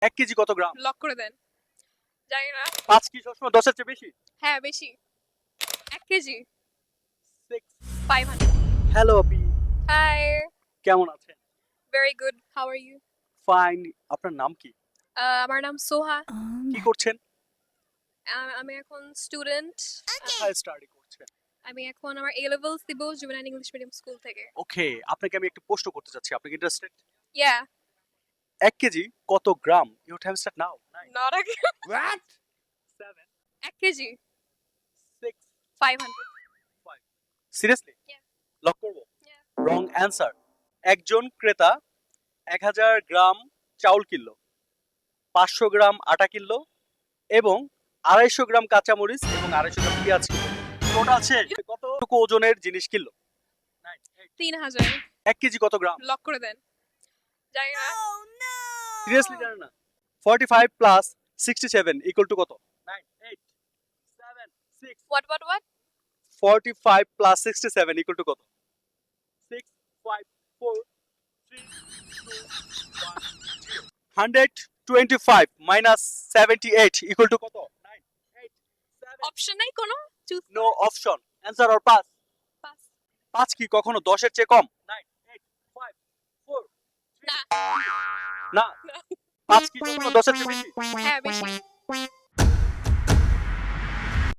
1 KG কত গ্রাম? Lock করে দেন। জানি না। 5 কি সবসময় 10 এর চেয়ে বেশি? হ্যাঁ, বেশি। 1 কেজি 6। 500। হ্যালো আপি, হাই, কেমন আছেন? Very good. How are you? Fine. আপনার নাম কি? আমার নাম সোহা। কি করছেন? আমি এখন স্টুডেন্ট। কোথায় স্টাডি করছেন? আমি এখন আমার এ লেভেলস দিব জুভেনাইল ইংলিশ মিডিয়াম স্কুল থেকে। ওকে, আপনাকে আমি একটা প্রশ্ন করতে চাচ্ছি। আপনি কি ইন্টারেস্টেড? ইয়া, 1 কেজি কত gram? You time start now. 9, not আগে। 7, 1 কেজি 6, 500। 5। সিরিয়াসলি? Yeah. লক করব? Yeah. Wrong answer. একজন ক্রেতা 1000 গ্রাম চাউল কিনলো, 500 গ্রাম আটা কিনলো এবং 250 গ্রাম কাঁচামরিচ এবং 250 গ্রাম পেঁয়াজ কিনলো। টোটাল আছে কতটুকু ওজনের জিনিস কিনলো? 3000। 1 কেজি কত গ্রাম? লক করে দেন। জানি না। সিরিয়াসলি জানেন না? 45 প্লাস 67 ইকুয়াল টু কত? 9, 8, 7, 6। What? 45 প্লাস 67 ইকুয়াল টু কত? 6, 5, 4, 3, 2, 1, 0। 125 মাইনাস 78 ইকুয়াল টু কত? 9, 8, 7। অপশন নাই কোনো? Choose no option. Answer or pass? Pass. 5 কি কখনো 10 এর চেয়ে কম? 9, 8, 5, 4, 3। না। না। 5 কি কখনো 10 এর চেয়ে বেশি? হ্যাঁ, বেশি।